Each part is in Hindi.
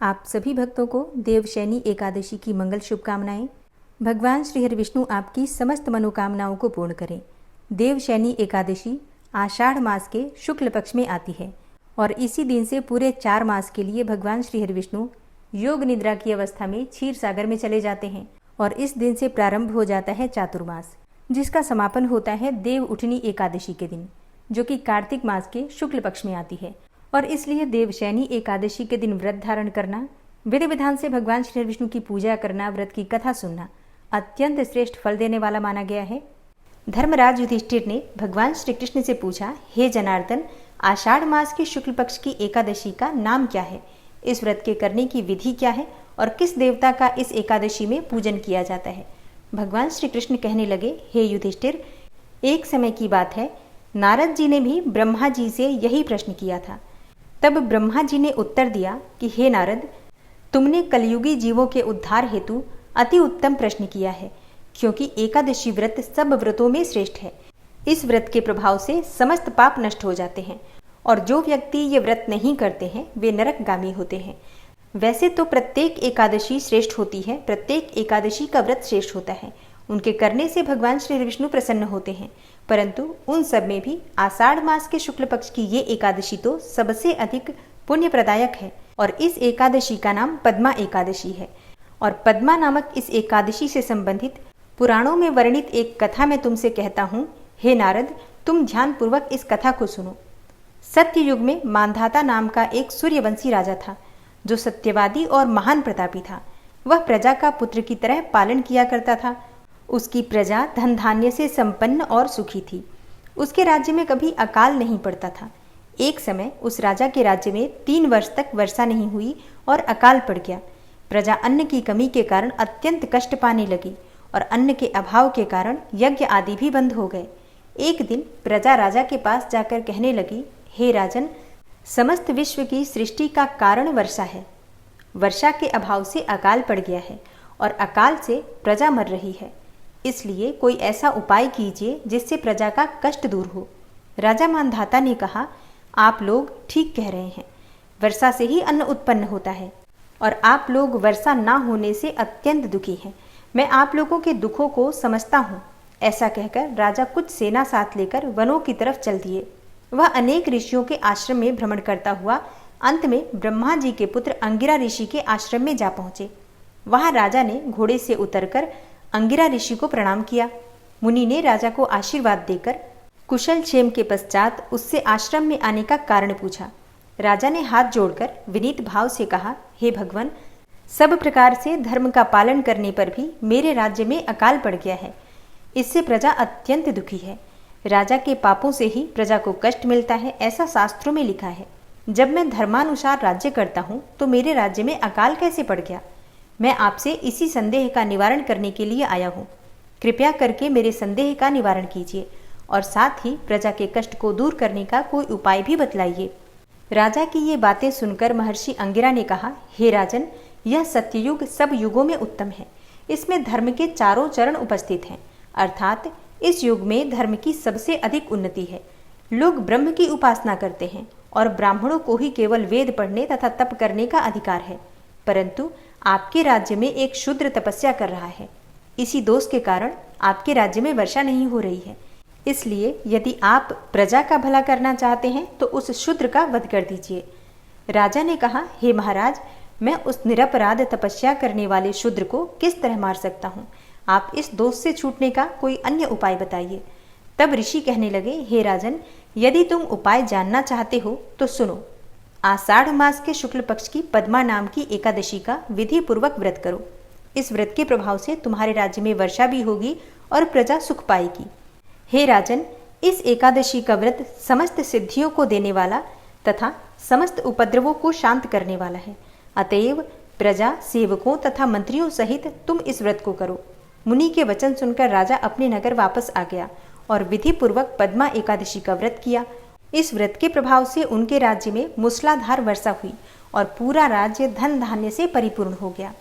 आप सभी भक्तों को देवशयनी एकादशी की मंगल शुभकामनाएं। भगवान श्री हरि विष्णु आपकी समस्त मनोकामनाओं को पूर्ण करें। देवशयनी एकादशी आषाढ़ मास के शुक्ल पक्ष में आती है और इसी दिन से पूरे 4 मास के लिए भगवान श्री हरि विष्णु योग निद्रा की अवस्था में क्षीर सागर में चले जाते हैं और इस दिन से प्रारंभ हो जाता है चातुर्मास, जिसका समापन होता है देव उठनी एकादशी के दिन, जो कि कार्तिक मास के शुक्ल पक्ष में आती है। और इसलिए देवशयनी एकादशी के दिन व्रत धारण करना, विधि विधान से भगवान श्री विष्णु की पूजा करना, व्रत की कथा सुनना अत्यंत श्रेष्ठ फल देने वाला माना गया है। धर्मराज युधिष्ठिर ने भगवान श्री कृष्ण से पूछा, हे जनार्दन, आषाढ़ मास की शुक्ल पक्ष की एकादशी का नाम क्या है? इस व्रत के करने की विधि क्या है और किस देवता का इस एकादशी में पूजन किया जाता है? भगवान श्री कृष्ण कहने लगे, हे युधिष्ठिर, एक समय की बात है, नारद जी ने भी ब्रह्मा जी से यही प्रश्न किया था। तब ब्रह्मा जी ने उत्तर दिया कि हे नारद, तुमने कलयुगी जीवों के उद्धार हेतु अति उत्तम प्रश्न किया है, क्योंकि एकादशी व्रत सब व्रतों में श्रेष्ठ है। इस व्रत के प्रभाव से समस्त पाप नष्ट हो जाते हैं और जो व्यक्ति ये व्रत नहीं करते हैं वे नरकगामी होते हैं। वैसे तो प्रत्येक एकादशी श्रेष्ठ होती है, प्रत्येक एकादशी का व्रत श्रेष्ठ होता है, उनके करने से भगवान श्री विष्णु प्रसन्न होते हैं, परंतु उन सब में भी आषाढ़ मास के शुक्ल पक्ष की ये एकादशी तो सबसे अधिक पुण्य प्रदायक है और इस एकादशी का नाम पद्मा एकादशी है। और पद्मा नामक इस एकादशी से संबंधित पुराणों में वर्णित एक कथा मैं तुमसे कहता हूँ। हे नारद, तुम ध्यानपूर्वक इस कथा को सुनो। सत्य युग में मांधाता नाम का एक सूर्यवंशी राजा था, जो सत्यवादी और महान प्रतापी था। वह प्रजा का पुत्र की तरह पालन किया करता था। उसकी प्रजा धन धान्य से संपन्न और सुखी थी। उसके राज्य में कभी अकाल नहीं पड़ता था। एक समय उस राजा के राज्य में 3 वर्ष तक वर्षा नहीं हुई और अकाल पड़ गया। प्रजा अन्न की कमी के कारण अत्यंत कष्ट पाने लगी और अन्न के अभाव के कारण यज्ञ आदि भी बंद हो गए। एक दिन प्रजा राजा के पास जाकर कहने लगी, हे राजन, समस्त विश्व की सृष्टि का कारण वर्षा है। वर्षा के अभाव से अकाल पड़ गया है और अकाल से प्रजा मर रही है। इसलिए कोई ऐसा उपाय कीजिए जिससे प्रजा का कष्ट दूर हो। राजा मांधाता ने कहा, आप लोग ठीक कह रहे हैं, वर्षा से ही अन्न उत्पन्न होता है और आप लोग वर्षा ना होने से अत्यंत दुखी हैं। मैं आप लोगों के दुखों को समझता हूँ। ऐसा कहकर राजा कुछ सेना साथ लेकर वनों की तरफ चल दिए। वह अनेक ऋषियों के आश्रम में भ्रमण करता हुआ अंत में ब्रह्मा जी के पुत्र अंगिरा ऋषि के आश्रम में जा पहुंचे। वहां राजा ने घोड़े से उतरकर अंगिरा ऋषि को प्रणाम किया। मुनि ने राजा को आशीर्वाद देकर कुशल क्षेम के पश्चात उससे आश्रम में आने का कारण पूछा। राजा ने हाथ जोड़कर विनीत भाव से कहा, हे भगवान, सब प्रकार से धर्म का पालन करने पर भी मेरे राज्य में अकाल पड़ गया है। इससे प्रजा अत्यंत दुखी है। राजा के पापों से ही प्रजा को कष्ट मिलता है, ऐसा शास्त्रों में लिखा है। जब मैं धर्मानुसार राज्य करता हूँ तो मेरे राज्य में अकाल कैसे पड़ गया? मैं आपसे इसी संदेह का निवारण करने के लिए आया हूँ। कृपया करके मेरे संदेह का निवारण कीजिए और साथ ही प्रजा के कष्ट को दूर करने का कोई उपाय भी बतलाइए। राजा की ये बातें सुनकर महर्षि अंगिरा ने कहा, हे राजन, यह सत्ययुग सब युगों में उत्तम है। इसमें धर्म के चारों चरण उपस्थित हैं, अर्थात इस युग में धर्म की सबसे अधिक उन्नति है। लोग ब्रह्म की उपासना करते हैं और ब्राह्मणों को ही केवल वेद पढ़ने तथा तप करने का अधिकार है, परंतु आपके राज्य में एक शूद्र तपस्या कर रहा है। इसी दोष के कारण आपके राज्य में वर्षा नहीं हो रही है। इसलिए यदि आप प्रजा का भला करना चाहते हैं तो उस शूद्र का वध कर दीजिए। राजा ने कहा, हे महाराज, मैं उस निरपराध तपस्या करने वाले शूद्र को किस तरह मार सकता हूँ? आप इस दोष से छूटने का कोई अन्य उपाय बताइए। तब ऋषि कहने लगे, हे राजन, यदि तुम उपाय जानना चाहते हो तो सुनो। आषाढ़ मास के शुक्ल पक्ष की पद्मा नाम की एकादशी का विधि पूर्वक व्रत करो। इस व्रत के प्रभाव से तुम्हारे राज्य में वर्षा भी होगी और प्रजा सुख पाएगी। हे राजन, इस एकादशी का व्रत समस्त सिद्धियों को देने वाला तथा समस्त उपद्रवों को शांत करने वाला है। अतएव प्रजा, सेवकों तथा मंत्रियों सहित तुम इस व्रत को करो। मुनि के वचन सुनकर राजा अपने नगर वापस आ गया और विधि पूर्वक पद्मा एकादशी का व्रत किया। इस व्रत के प्रभाव से उनके राज्य में मूसलाधार वर्षा हुई और पूरा राज्य धन धान्य से परिपूर्ण हो गया।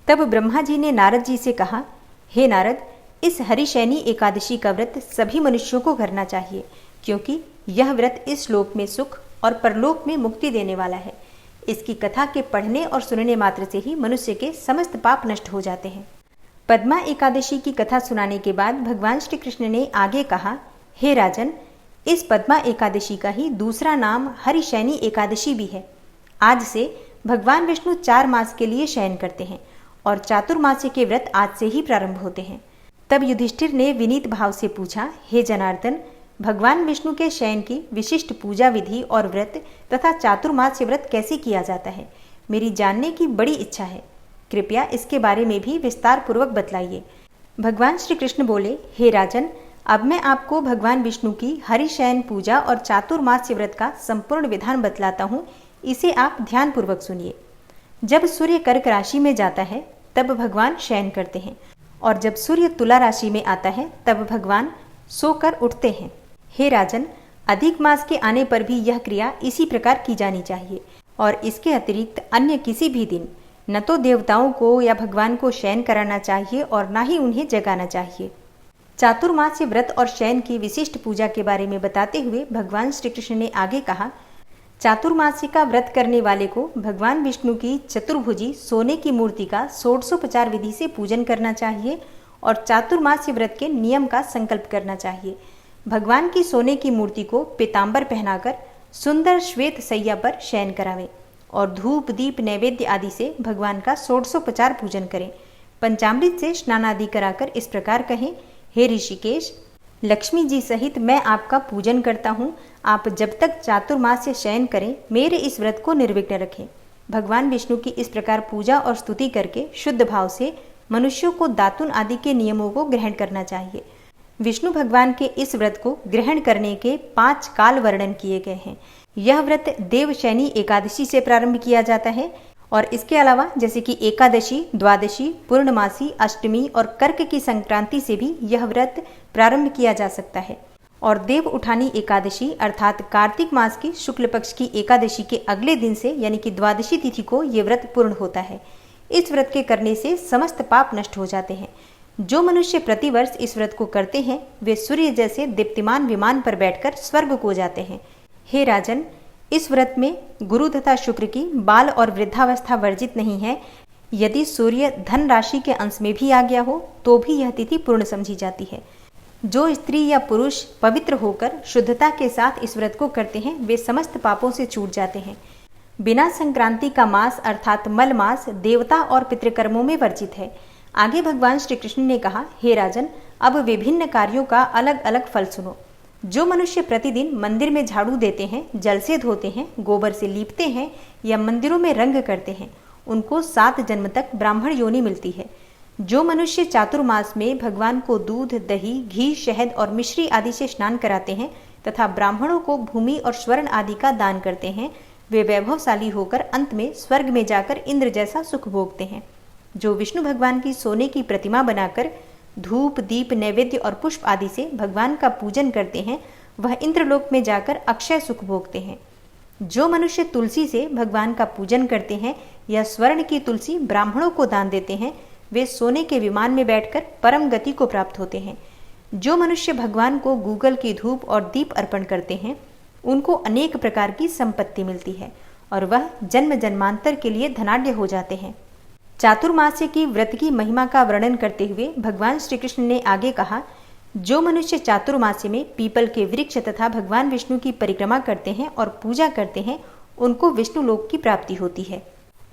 तब ब्रह्मा जी ने नारद जी से कहा, हे नारद, इस हरिशयनी एकादशी का व्रत सभी मनुष्यों को करना चाहिए, क्योंकि यह व्रत इस लोक में सुख और परलोक में मुक्ति देने वाला है। इसकी कथा के पढ़ने और सुनने मात्र से ही मनुष्य के समस्त पाप नष्ट हो जाते हैं। पद्मा एकादशी की कथा सुनाने के बाद भगवान श्री कृष्ण ने आगे कहा, हे राजन, इस पद्मा एकादशी का ही दूसरा नाम हरिशयनी एकादशी भी है। आज से भगवान विष्णु 4 मास के लिए शयन करते हैं और चातुर्मास्य के व्रत आज से ही प्रारंभ होते हैं। तब युधिष्ठिर ने विनीत भाव से पूछा, हे जनार्दन, भगवान विष्णु के शयन की विशिष्ट पूजा विधि और व्रत तथा चातुर्मास्य व्रत कैसे किया जाता है, मेरी जानने की बड़ी इच्छा है। कृपया इसके बारे में भी विस्तार पूर्वक बतलाइए। भगवान श्री कृष्ण बोले, हे राजन, अब मैं आपको भगवान विष्णु की हरिशयन पूजा और चातुर्मास्य व्रत का संपूर्ण विधान बतलाता हूँ। इसे आप ध्यान पूर्वक सुनिए। जब सूर्य कर्क राशि में जाता है तब भगवान शयन करते हैं और जब सूर्य तुला राशि में आता है तब भगवान सोकर उठते हैं। हे राजन, अधिक मास के आने पर भी यह क्रिया इसी प्रकार की जानी चाहिए और इसके अतिरिक्त अन्य किसी भी दिन न तो देवताओं को या भगवान को शयन कराना चाहिए और न ही उन्हें जगाना चाहिए। चातुर्मास्य व्रत और शयन की विशिष्ट पूजा के बारे में बताते हुए भगवान श्री कृष्ण ने आगे कहा, चातुर्मास्य का व्रत करने वाले को भगवान विष्णु की चतुर्भुजी सोने की मूर्ति का षोडशोपचार विधि से पूजन करना चाहिए और चातुर्मास्य व्रत के नियम का संकल्प करना चाहिए। भगवान की सोने की मूर्ति को पीताम्बर पहनाकर सुंदर श्वेत सैया पर शयन करावें और धूप दीप नैवेद्य आदि से भगवान का षोडशोपचार पूजन करें। पंचामृत से स्नान आदि कराकर इस प्रकार कहें, हे ऋषिकेश, लक्ष्मी जी सहित मैं आपका पूजन करता हूँ। आप जब तक चातुर्मास्य शयन करें मेरे इस व्रत को निर्विघ्न रखें। भगवान विष्णु की इस प्रकार पूजा और स्तुति करके शुद्ध भाव से मनुष्यों को दातुन आदि के नियमों को ग्रहण करना चाहिए। विष्णु भगवान के इस व्रत को ग्रहण करने के 5 काल वर्णन किए गए हैं। यह व्रत देवशयनी एकादशी से प्रारंभ किया जाता है और इसके अलावा जैसे कि एकादशी, द्वादशी, पूर्णमासी, अष्टमी और कर्क की संक्रांति से भी यह व्रत प्रारंभ किया जा सकता है। और देव उठानी एकादशी अर्थात कार्तिक मास की शुक्ल पक्ष की एकादशी के अगले दिन से यानी कि द्वादशी तिथि को ये व्रत पूर्ण होता है। इस व्रत के करने से समस्त पाप नष्ट हो जाते हैं। जो मनुष्य प्रतिवर्ष इस व्रत को करते हैं वे सूर्य जैसे दीप्तिमान विमान पर बैठकर स्वर्ग को जाते हैं। हे राजन, इस व्रत में गुरु तथा शुक्र की बाल और वृद्धावस्था वर्जित नहीं है। यदि सूर्य धन राशि के अंश में भी आ गया हो तो भी यह तिथि पूर्ण समझी जाती है। जो स्त्री या पुरुष पवित्र होकर शुद्धता के साथ इस व्रत को करते हैं वे समस्त पापों से छूट जाते हैं। बिना संक्रांति का मास अर्थात मल मास देवता और पितृकर्मों में वर्जित है। आगे भगवान श्री कृष्ण ने कहा, हे राजन, अब विभिन्न कार्यों का अलग अलग फल सुनो। जो मनुष्य प्रतिदिन मंदिर में झाड़ू देते हैं, जल से धोते हैं, गोबर से लीपते हैं या मंदिरों में रंग करते हैं, उनको 7 जन्म तक ब्राह्मण योनि मिलती है। जो मनुष्य चातुर्मास में भगवान को दूध, दही, घी, शहद और मिश्री आदि से स्नान कराते हैं तथा ब्राह्मणों को भूमि और स्वर्ण आदि का दान करते हैं, वे वैभवशाली होकर अंत में स्वर्ग में जाकर इंद्र जैसा सुख भोगते हैं। जो विष्णु भगवान की सोने की प्रतिमा बनाकर धूप, दीप, नैवेद्य और पुष्प आदि से भगवान का पूजन करते हैं वह इंद्रलोक में जाकर अक्षय सुख भोगते हैं। जो मनुष्य तुलसी से भगवान का पूजन करते हैं या स्वर्ण की तुलसी ब्राह्मणों को दान देते हैं वे सोने के विमान में बैठकर परम गति को प्राप्त होते हैं। जो मनुष्य भगवान को गूगल की धूप और दीप अर्पण करते हैं उनको अनेक प्रकार की संपत्ति मिलती है और वह जन्म जन्मांतर के लिए धनाढ्य हो जाते हैं। चातुर्मास्य की व्रत की महिमा का वर्णन करते हुए भगवान श्री कृष्ण ने आगे कहा, जो मनुष्य चातुर्मास्य में पीपल के वृक्ष तथा भगवान विष्णु की परिक्रमा करते हैं और पूजा करते हैं उनको विष्णु लोक की प्राप्ति होती है।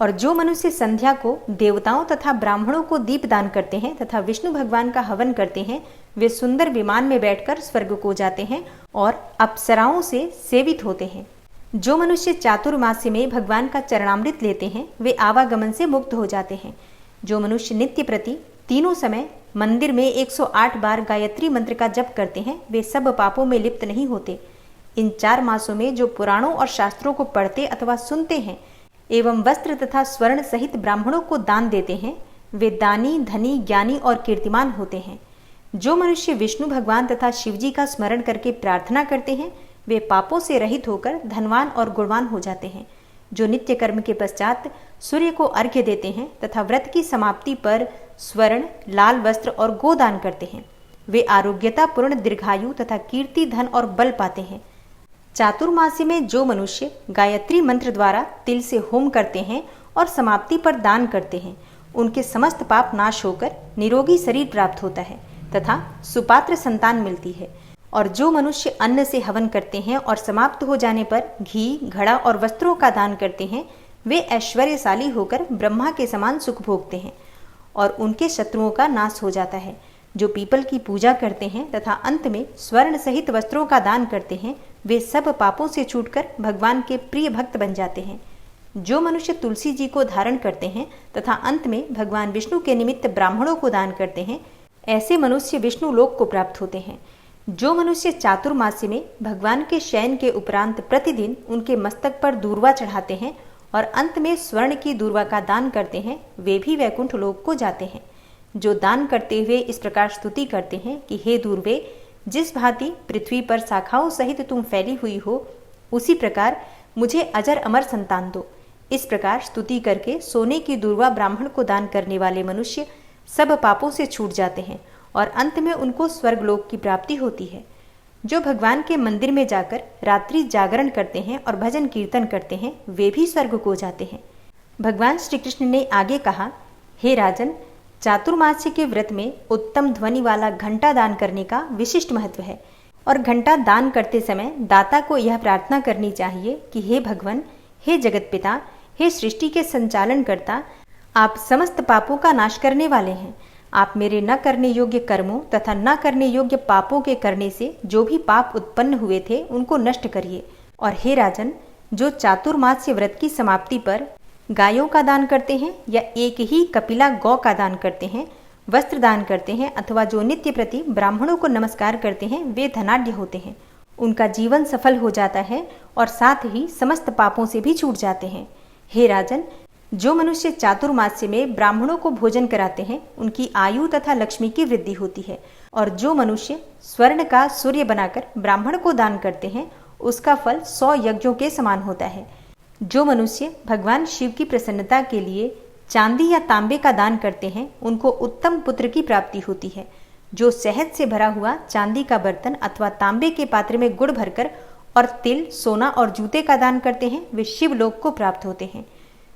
और जो मनुष्य संध्या को देवताओं तथा ब्राह्मणों को दीप दान करते हैं तथा विष्णु भगवान का हवन करते हैं वे सुंदर विमान में बैठकर स्वर्ग को जाते हैं और अप्सराओं से सेवित होते हैं। जो मनुष्य चातुर्मास्य में भगवान का चरणामृत लेते हैं वे आवागमन से मुक्त हो जाते हैं। जो मनुष्य नित्य प्रति तीनों समय मंदिर में 108 बार गायत्री मंत्र का जप करते हैं वे सब पापों में लिप्त नहीं होते। इन 4 मासों में जो पुराणों और शास्त्रों को पढ़ते अथवा सुनते हैं एवं वस्त्र तथा स्वर्ण सहित ब्राह्मणों को दान देते हैं वे दानी, धनी, ज्ञानी और कीर्तिमान होते हैं। जो मनुष्य विष्णु भगवान तथा शिवजी का स्मरण करके प्रार्थना करते हैं वे पापों से रहित होकर धनवान और गुणवान हो जाते हैं। जो नित्य कर्म के पश्चात सूर्य को अर्घ्य देते हैं तथा व्रत की समाप्ति पर स्वर्ण, लाल वस्त्र और गोदान करते हैं वे आरोग्यता पूर्ण दीर्घायु तथा कीर्ति, धन और बल पाते हैं। चातुर्मासी में जो मनुष्य गायत्री मंत्र द्वारा तिल से होम करते हैं और समाप्ति पर दान करते हैं, उनके समस्त पाप नाश होकर निरोगी शरीर प्राप्त होता है तथा सुपात्र संतान मिलती है। और जो मनुष्य अन्न से हवन करते हैं और समाप्त हो जाने पर घी, घड़ा और वस्त्रों का दान करते हैं, वे ऐश्वर्यशाली होकर ब्रह्मा के समान सुख भोगते हैं और उनके शत्रुओं का नाश हो जाता है। जो पीपल की पूजा करते हैं तथा अंत में स्वर्ण सहित वस्त्रों का दान करते हैं, वे सब पापों से छूटकर भगवान के प्रिय भक्त बन जाते हैं। जो मनुष्य तुलसी जी को धारण करते हैं तथा अंत में भगवान विष्णु के निमित्त ब्राह्मणों को दान करते हैं, ऐसे मनुष्य विष्णु लोक को प्राप्त होते हैं। जो मनुष्य चातुर्मास्य में भगवान के शयन के उपरांत प्रतिदिन उनके मस्तक पर दूर्वा चढ़ाते हैं और अंत में स्वर्ण की दूर्वा का दान करते हैं, वे भी वैकुंठ लोक को जाते हैं। जो दान करते हुए इस प्रकार स्तुति करते हैं कि हे दूर्वे, जिस भांति पृथ्वी पर शाखाओं सहित तुम फैली हुई हो, उसी प्रकार मुझे अजर अमर संतान दो। इस प्रकार स्तुति करके सोने की दूर्वा ब्राह्मण को दान करने वाले मनुष्य सब पापों से छूट जाते हैं और अंत में उनको स्वर्गलोक की प्राप्ति होती है। जो भगवान के मंदिर में जाकर रात्रि जागरण करते हैं और भजन कीर्तन करते हैं, वे भी स्वर्ग को जाते हैं। भगवान श्री कृष्ण ने आगे कहा, हे राजन, चातुर्मास्य के व्रत में उत्तम ध्वनि वाला घंटा दान करने का विशिष्ट महत्व है और घंटा दान करते समय दाता को यह प्रार्थना करनी चाहिए कि हे भगवान, हे जगत पिता, हे सृष्टि के संचालन करता, आप समस्त पापों का नाश करने वाले हैं। आप मेरे न करने योग्य कर्मों तथा न करने योग्य पापों के करने से जो भी पाप उत्पन्न हुए थे, उनको नष्ट करिए। और हे राजन, जो चातुर्मास्य व्रत की समाप्ति पर गायों का दान करते हैं या एक ही कपिला गौ का दान करते हैं, वस्त्र दान करते हैं अथवा जो नित्य प्रति ब्राह्मणों को नमस्कार करते हैं, वे धनाढ्य होते हैं। उनका जीवन सफल हो जाता है और साथ ही समस्त पापों से भी छूट जाते हैं। हे राजन, जो मनुष्य चातुर्मास्य में ब्राह्मणों को भोजन कराते हैं, उनकी आयु तथा लक्ष्मी की वृद्धि होती है। और जो मनुष्य स्वर्ण का सूर्य बनाकर ब्राह्मण को दान करते हैं, उसका फल 100 यज्ञों के समान होता है। जो मनुष्य भगवान शिव की प्रसन्नता के लिए चांदी या तांबे का दान करते हैं, उनको उत्तम पुत्र की प्राप्ति होती है। जो शहद से भरा हुआ चांदी का बर्तन अथवा तांबे के पात्र में गुड़ भरकर और तिल, सोना और जूते का दान करते हैं, वे शिवलोक को प्राप्त होते हैं।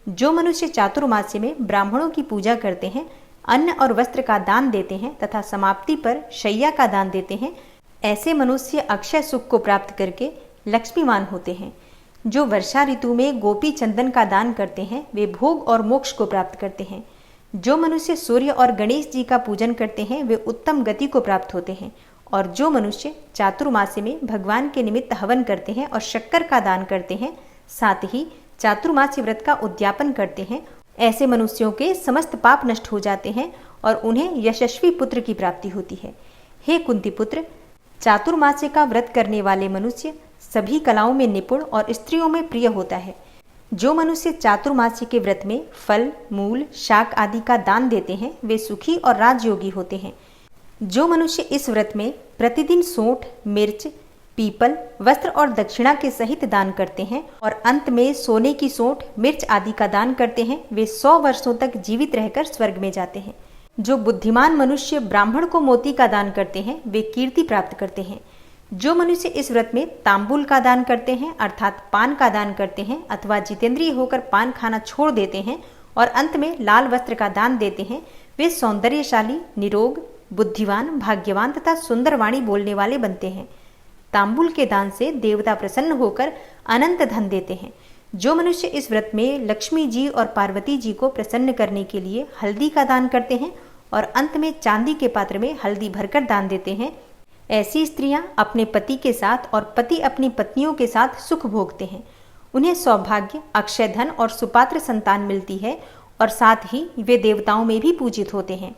जो मनुष्य चातुर्मास्य में ब्राह्मणों की पूजा करते हैं, अन्न और वस्त्र का दान देते हैं तथा समाप्ति पर शैया का दान देते हैं, ऐसे मनुष्य अक्षय सुख को प्राप्त करके लक्ष्मीवान होते हैं। जो वर्षा ऋतु में गोपी चंदन का दान करते हैं, वे भोग और मोक्ष को प्राप्त करते हैं। जो मनुष्य सूर्य और गणेश जी का पूजन करते हैं, वे उत्तम गति को प्राप्त होते हैं। और जो मनुष्य चातुर्मास्य में भगवान के निमित्त हवन करते हैं और शक्कर का दान करते हैं, साथ ही चातुर्मास्य व्रत का उद्यापन करते हैं, ऐसे मनुष्यों के समस्त पाप नष्ट हो जाते हैं और उन्हें यशस्वी पुत्र की प्राप्ति होती है। हे कुंती पुत्र, चातुर्मास्य का व्रत करने वाले मनुष्य सभी कलाओं में निपुण और स्त्रियों में प्रिय होता है। जो मनुष्य चातुर्मास्य के व्रत में फल, मूल, शाक आदि का दान देते हैं, वे सुखी और राजयोगी होते हैं। जो मनुष्य इस व्रत में प्रतिदिन सोंठ, मिर्च, पीपल, वस्त्र और दक्षिणा के सहित दान करते हैं और अंत में सोने की सोंठ, मिर्च आदि का दान करते हैं, वे 100 वर्षों तक जीवित रहकर स्वर्ग में जाते हैं। जो बुद्धिमान मनुष्य ब्राह्मण को मोती का दान करते हैं, वे कीर्ति प्राप्त करते हैं। जो मनुष्य इस व्रत में तांबुल का दान करते हैं, अर्थात पान का दान करते हैं अथवा जितेंद्रिय होकर पान खाना छोड़ देते हैं और अंत में लाल वस्त्र का दान देते हैं, वे सौंदर्यशाली, निरोग, बुद्धिवान, भाग्यवान तथा सुंदर वाणी बोलने वाले बनते हैं। तांबुल के दान से देवता प्रसन्न होकर अनंत धन देते हैं। जो मनुष्य इस व्रत में लक्ष्मी जी और पार्वती जी को प्रसन्न करने के लिए हल्दी का दान करते हैं और अंत में चांदी के पात्र में हल्दी भरकर दान देते हैं, ऐसी स्त्रियां अपने पति के साथ और पति अपनी पत्नियों के साथ सुख भोगते हैं। उन्हें सौभाग्य, अक्षय धन और सुपात्र संतान मिलती है और साथ ही वे देवताओं में भी पूजित होते हैं।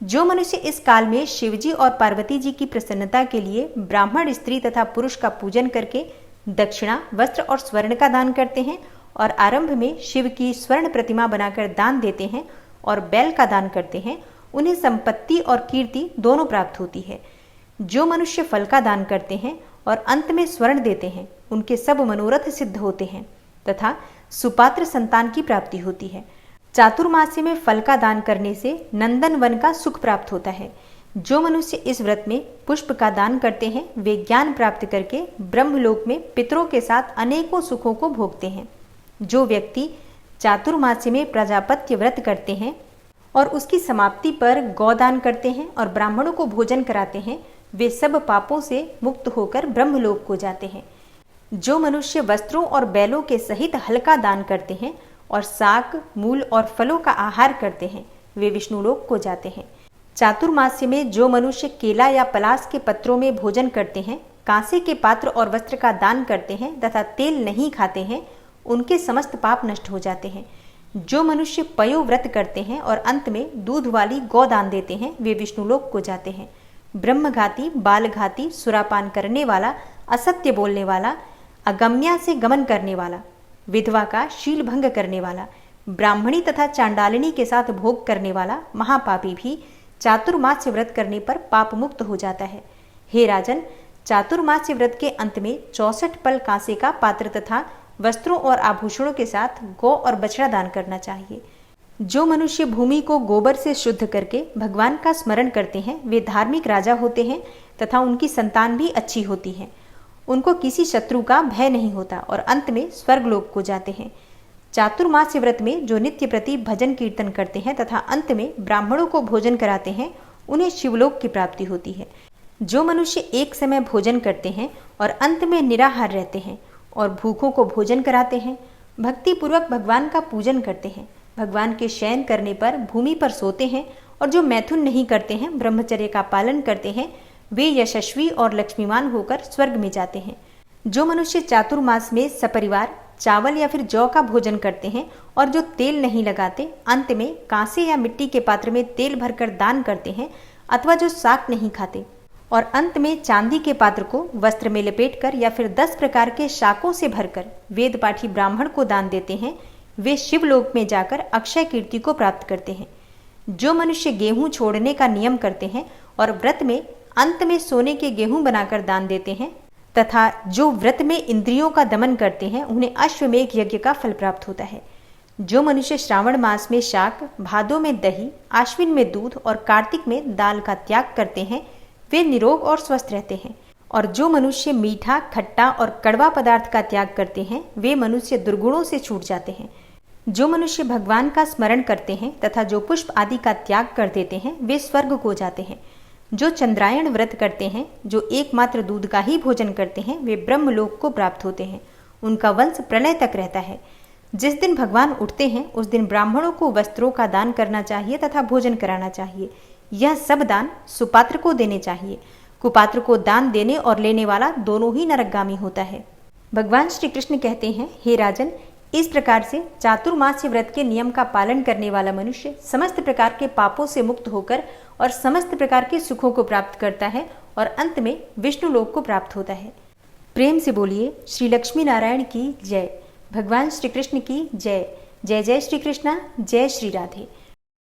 जो मनुष्य इस काल में शिवजी और पार्वती जी की प्रसन्नता के लिए ब्राह्मण, स्त्री तथा पुरुष का पूजन करके दक्षिणा, वस्त्र और स्वर्ण का दान करते हैं और आरंभ में शिव की स्वर्ण प्रतिमा बनाकर दान देते हैं और बैल का दान करते हैं, उन्हें संपत्ति और कीर्ति दोनों प्राप्त होती है। जो मनुष्य फल का दान करते हैं और अंत में स्वर्ण देते हैं, उनके सब मनोरथ सिद्ध होते हैं तथा सुपात्र संतान की प्राप्ति होती है। चातुर्मास्य में फल का दान करने से नंदन वन का सुख प्राप्त होता है। जो मनुष्य इस व्रत में पुष्प का दान करते हैं वे ज्ञान प्राप्त करके ब्रह्मलोक में पितरों के साथ अनेकों सुखों को भोगते हैं। जो व्यक्ति चातुर्मास्य में प्रजापत्य व्रत करते हैं और उसकी समाप्ति पर गौदान करते हैं और ब्राह्मणों को भोजन कराते हैं वे सब पापों से मुक्त होकर ब्रह्मलोक को जाते हैं। जो मनुष्य वस्त्रों और बैलों के सहित हल्का दान करते हैं और शाक, मूल और फलों का आहार करते हैं वे विष्णुलोक को जाते हैं। चातुर्मास्य में जो मनुष्य केला या पलास के पत्रों में भोजन करते हैं, कांसे के पात्र और वस्त्र का दान करते हैं तथा तेल नहीं खाते हैं उनके समस्त पाप नष्ट हो जाते हैं। जो मनुष्य पयो व्रत करते हैं और अंत में दूध वाली गौ दान देते हैं वे विष्णुलोक को जाते हैं। ब्रह्मघाती, बालघाती, सुरापान करने वाला, असत्य बोलने वाला, अगम्या से गमन करने वाला, विधवा का शील भंग करने वाला, ब्राह्मणी तथा चांडालिनी के साथ भोग करने वाला महापापी भी चातुर्मास्य व्रत करने पर पाप मुक्त हो जाता है। हे राजन, चातुर्मास्य व्रत के अंत में 64 पल कांसे का पात्र तथा वस्त्रों और आभूषणों के साथ गौ और बछड़ा दान करना चाहिए। जो मनुष्य भूमि को गोबर से शुद्ध करके भगवान का स्मरण करते हैं वे धार्मिक राजा होते हैं तथा उनकी संतान भी अच्छी होती है। उनको किसी शत्रु का भय नहीं होता और अंत में स्वर्गलोक को जाते हैं। चातुर्मास्य व्रत में जो नित्य प्रति भजन कीर्तन करते हैं तथा अंत में ब्राह्मणों को भोजन कराते हैं उन्हें शिवलोक की प्राप्ति होती है। जो मनुष्य एक समय भोजन करते हैं और अंत में निराहार रहते हैं और भूखों को भोजन कराते हैं, भक्ति पूर्वक भगवान का पूजन करते हैं, भगवान के शयन करने पर भूमि पर सोते हैं और जो मैथुन नहीं करते हैं, ब्रह्मचर्य का पालन करते हैं वे यशस्वी और लक्ष्मीवान होकर स्वर्ग में जाते हैं। जो मनुष्य चातुर्मास में सपरिवार चावल या फिर जौ का भोजन करते हैं और जो तेल नहीं लगाते, अंत में कांसे या मिट्टी के पात्र में तेल भरकर दान करते हैं अथवा जो शाक नहीं खाते और अंत में चांदी के पात्र को वस्त्र में लपेटकर या फिर 10 प्रकार के शाकों से भरकर वेद पाठी ब्राह्मण को दान देते हैं वे शिवलोक में जाकर अक्षय कीर्ति को प्राप्त करते हैं। जो मनुष्य गेहूं छोड़ने का नियम करते हैं और व्रत में अंत में सोने के गेहूं बनाकर दान देते हैं तथा जो व्रत में इंद्रियों का दमन करते हैं उन्हें अश्वमेघ यज्ञ का फल प्राप्त होता है। जो मनुष्य श्रावण मास में शाक, भादों में दही, आश्विन में दूध और कार्तिक में दाल का त्याग करते हैं वे निरोग और स्वस्थ रहते हैं। और जो मनुष्य मीठा, खट्टा और कड़वा पदार्थ का त्याग करते हैं वे मनुष्य दुर्गुणों से छूट जाते हैं। जो मनुष्य भगवान का स्मरण करते हैं तथा जो पुष्प आदि का त्याग कर देते हैं वे स्वर्ग को जाते हैं। जो चंद्रायण व्रत करते हैं, जो एकमात्र दूध का ही भोजन करते हैं वे ब्रह्मलोक को प्राप्त होते हैं। उनका वंश प्रलय तक रहता है। जिस दिन भगवान उठते हैं उस दिन ब्राह्मणों को वस्त्रों का दान करना चाहिए तथा भोजन कराना चाहिए। यह सब दान सुपात्र को देने चाहिए। कुपात्र को दान देने और लेने वाला दोनों ही नरकगामी होता है। भगवान श्री कृष्ण कहते हैं, हे राजन, इस प्रकार से चातुर्मास्य व्रत के नियम का पालन करने वाला मनुष्य समस्त प्रकार के पापों से मुक्त होकर और समस्त प्रकार के सुखों को प्राप्त करता है और अंत में विष्णु लोक को प्राप्त होता है। प्रेम से बोलिए श्री लक्ष्मी नारायण की जय। भगवान श्री कृष्ण की जय। जय जय श्री कृष्णा, जय श्री राधे।